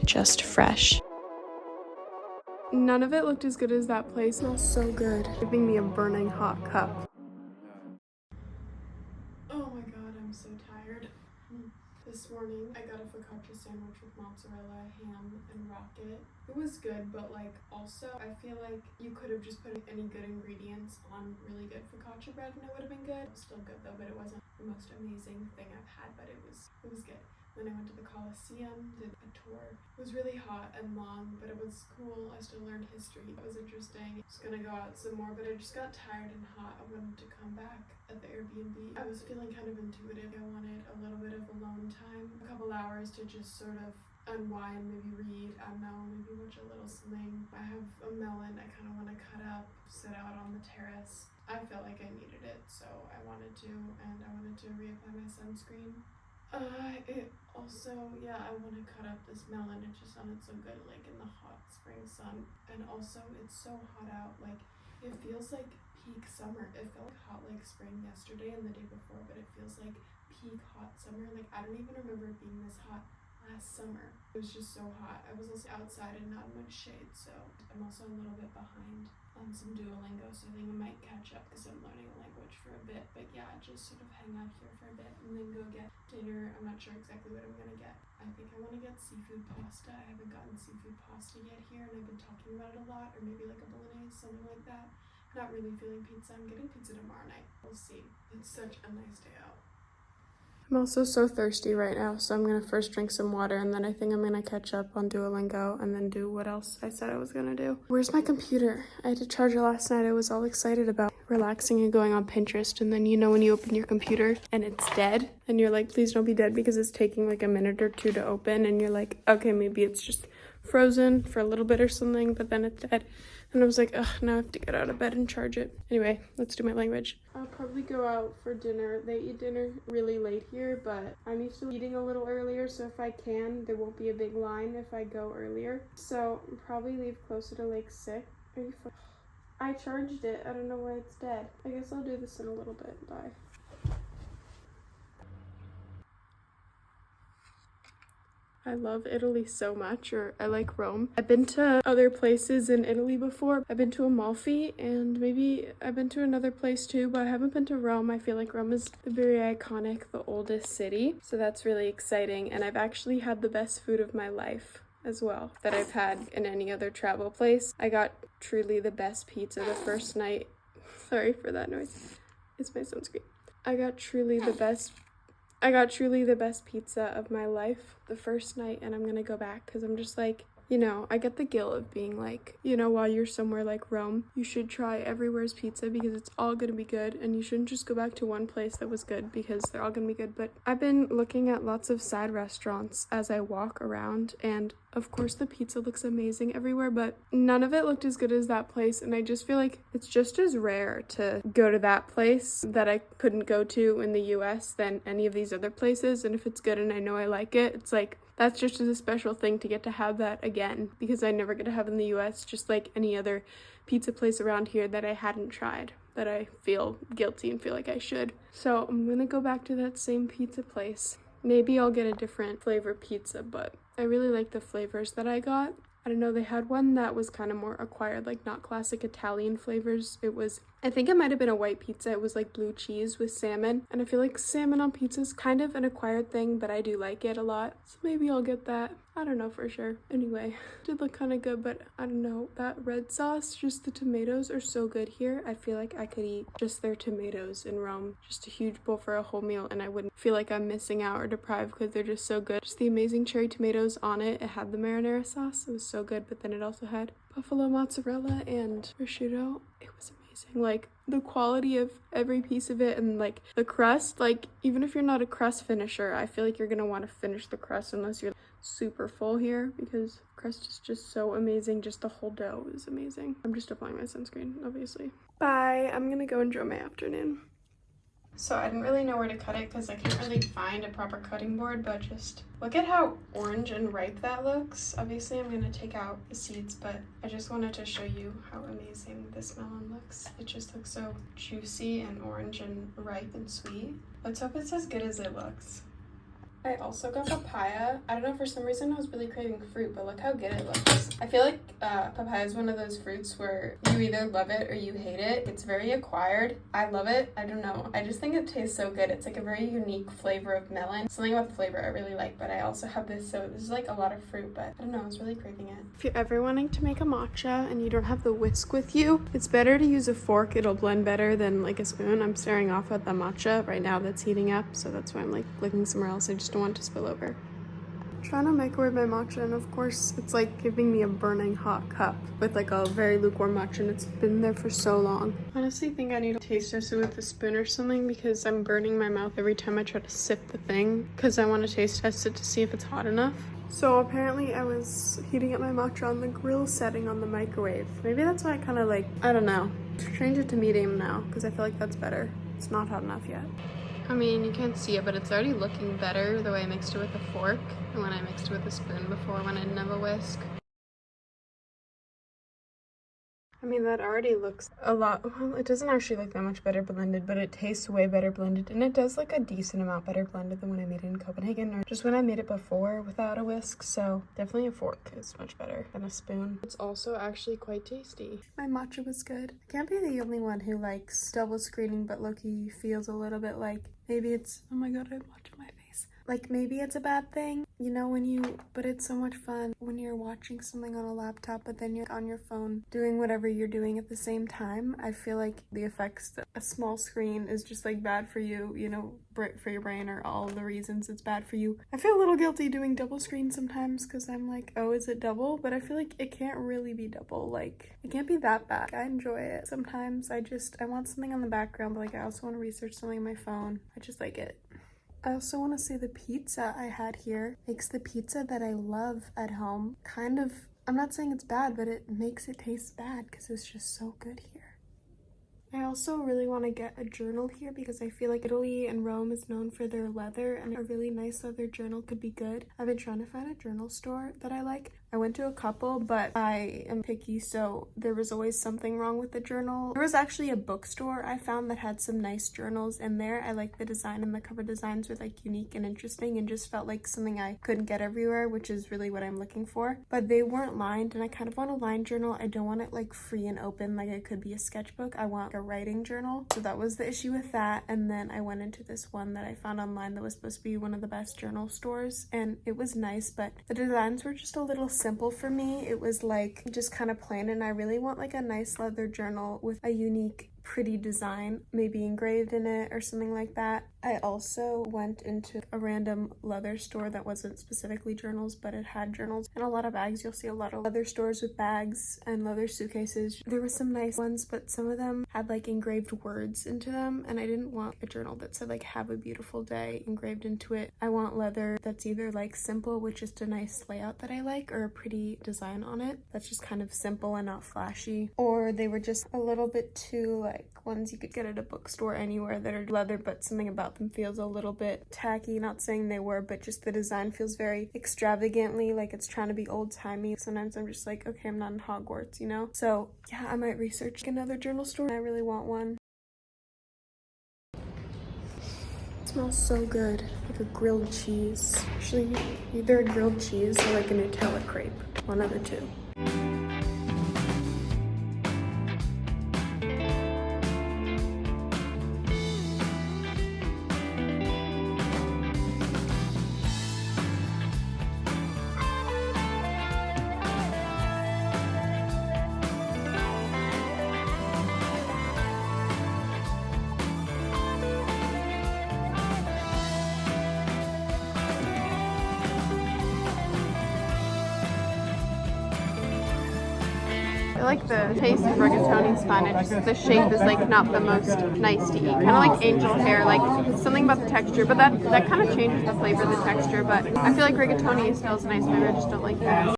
just fresh. None of it looked as good as that place. It smells so good. Giving me a burning hot cup. Oh my god, I'm so tired. This morning I got a focaccia sandwich with mozzarella, ham, and rocket. It was good, but like also I feel like you could have just put any good ingredients on really good focaccia bread and it would have been good. It was still good though, but it wasn't the most amazing thing I've had, but it was good. Then I went to the Colosseum, did a tour. It was really hot and long, but it was cool. I still learned history. It was interesting. I was gonna go out some more, but I just got tired and hot. I wanted to come back at the Airbnb. I was feeling kind of intuitive. I wanted a little bit of alone time, a couple hours to just sort of unwind, maybe read, I don't know, maybe watch a little something. I have a melon I kind of want to cut up, sit out on the terrace. I felt like I needed it, so I wanted to, and I wanted to reapply my sunscreen. It also, I want to cut up this melon. It just sounded so good, like in the hot spring sun. And also, it's so hot out, like, it feels like peak summer. It felt like hot like spring yesterday and the day before, but it feels like peak hot summer. Like, I don't even remember it being this hot last summer. It was just so hot. I was also outside and not in much shade, so I'm also a little bit behind on some Duolingo, so I think I might catch up because I'm learning a language for a bit. But yeah, just sort of hang out here for a bit and then go get dinner. I'm not sure exactly what I'm gonna get. I think I want to get seafood pasta. I haven't gotten seafood pasta yet here, and I've been talking about it a lot, or maybe like a bolognese, something like that. Not really feeling pizza. I'm getting pizza tomorrow night. We'll see. It's such a nice day out. I'm also so thirsty right now, so I'm gonna first drink some water and then I think I'm gonna catch up on Duolingo and then do what else I said I was gonna do. Where's my computer? I had to charge it last night. I was all excited about relaxing and going on Pinterest, and then you know when you open your computer and it's dead and you're like, please don't be dead, because it's taking like a minute or two to open and you're like, okay, maybe it's just frozen for a little bit or something, but then it's dead. And I was like, ugh, now I have to get out of bed and charge it. Anyway, let's do my language. I'll probably go out for dinner. They eat dinner really late here, but I'm used to eating a little earlier, so if I can, there won't be a big line if I go earlier. So I'll probably leave closer to like 6. Are you fine? I charged it. I don't know why it's dead. I guess I'll do this in a little bit. Bye. I love Italy so much, or I like Rome. I've been to other places in Italy before. I've been to Amalfi, and maybe I've been to another place too, but I haven't been to Rome. I feel like Rome is the very iconic, the oldest city, so that's really exciting. And I've actually had the best food of my life as well that I've had in any other travel place. I got truly the best pizza the first night. Sorry for that noise. It's my sunscreen. I got truly the best pizza of my life the first night, and I'm gonna go back because I'm just like, you know, I get the guilt of being like, you know, while you're somewhere like Rome, you should try everywhere's pizza because it's all gonna be good, and you shouldn't just go back to one place that was good because they're all gonna be good. But I've been looking at lots of side restaurants as I walk around, and of course the pizza looks amazing everywhere, but none of it looked as good as that place, and I just feel like it's just as rare to go to that place that I couldn't go to in the US than any of these other places. And if it's good and I know I like it, it's like, that's just a special thing to get to have that again, because I never get to have in the US, just like any other pizza place around here that I hadn't tried, that I feel guilty and feel like I should. So I'm gonna go back to that same pizza place. Maybe I'll get a different flavor pizza, but I really like the flavors that I got. I don't know, they had one that was kind of more acquired, like not classic Italian flavors. It was, I think it might have been a white pizza. It was like blue cheese with salmon. And I feel like salmon on pizza is kind of an acquired thing, but I do like it a lot. So maybe I'll get that. I don't know for sure. Anyway, it did look kind of good, but I don't know. That red sauce, just the tomatoes are so good here. I feel like I could eat just their tomatoes in Rome. Just a huge bowl for a whole meal, and I wouldn't feel like I'm missing out or deprived because they're just so good. Just the amazing cherry tomatoes on it. It had the marinara sauce. It was so good, but then it also had buffalo mozzarella and prosciutto. It was amazing. Like, the quality of every piece of it, and like the crust, like even if you're not a crust finisher, I feel like you're gonna want to finish the crust unless you're super full here, because crust is just so amazing. Just the whole dough is amazing. I'm just applying my sunscreen, obviously. Bye. I'm gonna go enjoy my afternoon. So I didn't really know where to cut it because I can't really find a proper cutting board, but just look at how orange and ripe that looks. Obviously I'm going to take out the seeds, but I just wanted to show you how amazing this melon looks. It just looks so juicy and orange and ripe and sweet. Let's hope it's as good as it looks. I also got papaya. I don't know, for some reason I was really craving fruit, but look how good it looks. I feel like papaya is one of those fruits where you either love it or you hate it. It's very acquired. I love it. I don't know. I just think it tastes so good. It's like a very unique flavor of melon. Something about the flavor I really like, but I also have this, so this is like a lot of fruit, but I don't know, I was really craving it. If you're ever wanting to make a matcha and you don't have the whisk with you, it's better to use a fork. It'll blend better than like a spoon. I'm staring off at the matcha right now that's heating up, so that's why I'm like looking somewhere else. I just don't want it to spill over. I'm trying to microwave my matcha, and of course it's like giving me a burning hot cup with like a very lukewarm matcha, and it's been there for so long. I honestly think I need to taste test it with a spoon or something because I'm burning my mouth every time I try to sip the thing because I want to taste test it to see if it's hot enough. So apparently I was heating up my matcha on the grill setting on the microwave. Maybe that's why I kind of like, I don't know. Change it to medium now because I feel like that's better. It's not hot enough yet. I mean, you can't see it, but it's already looking better the way I mixed it with a fork and when I mixed it with a spoon before when I didn't have a whisk. I mean, that already looks a lot, well, it doesn't actually look that much better blended, but it tastes way better blended, and it does look a decent amount better blended than when I made it in Copenhagen, or just when I made it before without a whisk, so definitely a fork is much better than a spoon. It's also actually quite tasty. My matcha was good. I can't be the only one who likes double screening, but low-key feels a little bit like, maybe it's, oh my god, I have matcha in my face. Like, maybe it's a bad thing, you know, but it's so much fun when you're watching something on a laptop, but then you're on your phone doing whatever you're doing at the same time. I feel like the effects that a small screen is just like bad for you, you know, for your brain, or all the reasons it's bad for you. I feel a little guilty doing double screen sometimes because I'm like, oh, is it double? But I feel like it can't really be double. Like, it can't be that bad. I enjoy it. Sometimes I want something on the background, but like I also want to research something on my phone. I just like it. I also want to say the pizza I had here makes the pizza that I love at home kind of, I'm not saying it's bad, but it makes it taste bad because it's just so good here. I also really want to get a journal here because I feel like Italy and Rome is known for their leather, and a really nice leather journal could be good. I've been trying to find a journal store that I like. I went to a couple, but I am picky, so there was always something wrong with the journal. There was actually a bookstore I found that had some nice journals in there. I liked the design, and the cover designs were like unique and interesting and just felt like something I couldn't get everywhere, which is really what I'm looking for. But they weren't lined, and I kind of want a lined journal. I don't want it like free and open like it could be a sketchbook. I want a writing journal. So that was the issue with that. And then I went into this one that I found online that was supposed to be one of the best journal stores, and it was nice, but the designs were just a little simple for me. It was like just kind of plain, and I really want like a nice leather journal with a unique pretty design, maybe engraved in it or something like that. I also went into a random leather store that wasn't specifically journals, but it had journals and a lot of bags. You'll see a lot of leather stores with bags and leather suitcases. There were some nice ones, but some of them had like engraved words into them, and I didn't want a journal that said like "have a beautiful day" engraved into it. I want leather that's either like simple with just a nice layout that I like, or a pretty design on it that's just kind of simple and not flashy, or they were just a little bit too like ones you could get at a bookstore anywhere that are leather, but something about them feels a little bit tacky. Not saying they were, but just the design feels very extravagantly like it's trying to be old-timey. Sometimes I'm just like, okay, I'm not in Hogwarts, you know? So yeah, I might research another journal store. I really want one. It smells so good, like a grilled cheese. Actually, either a grilled cheese or like a Nutella crepe, one of the two. I like the taste of rigatoni. It's fine. It's just the shape is like not the most nice to eat. Kind of like angel hair, like something about the texture, but that kind of changes the flavor of the texture. But I feel like rigatoni still is nice. Maybe I just don't like that.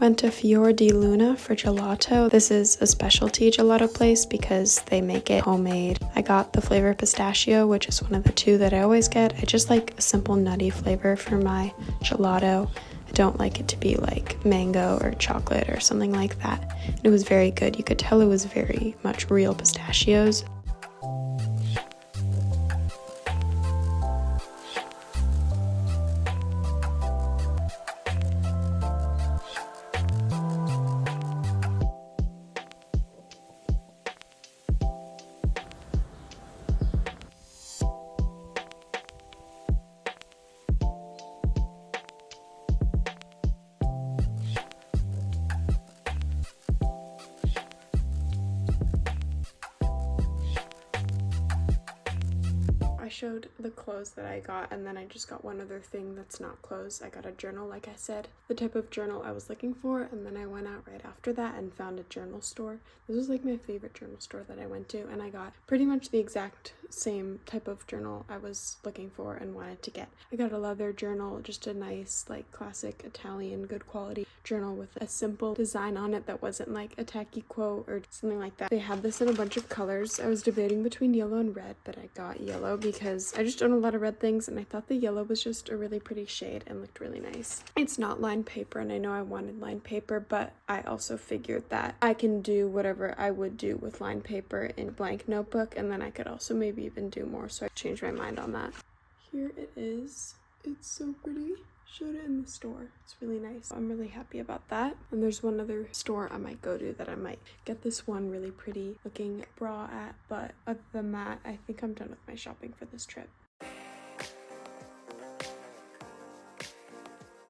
Went to Fior di Luna for gelato. This is a specialty gelato place because they make it homemade. I got the flavor pistachio, which is one of the two that I always get. I just like a simple nutty flavor for my gelato. I don't like it to be like mango or chocolate or something like that. It was very good. You could tell it was very much real pistachios. I showed the clothes that I got, and then I just got one other thing that's not clothes. I got a journal, like I said, the type of journal I was looking for, and then I went out right after that and found a journal store. This was like my favorite journal store that I went to, and I got pretty much the exact same type of journal I was looking for and wanted to get. I got a leather journal, just a nice like classic Italian good quality journal with a simple design on it that wasn't like a tacky quote or something like that. They had this in a bunch of colors. I was debating between yellow and red, but I got yellow because I just own a lot of red things, and I thought the yellow was just a really pretty shade and looked really nice. It's not lined paper, and I know I wanted lined paper, but I also figured that I can do whatever I would do with lined paper in blank notebook, and then I could also maybe even do more, so I changed my mind on that. Here it is. It's so pretty. Showed it in the store. It's really nice. I'm really happy about that. And there's one other store I might go to that I might get this one really pretty looking bra at, but other than that, I think I'm done with my shopping for this trip.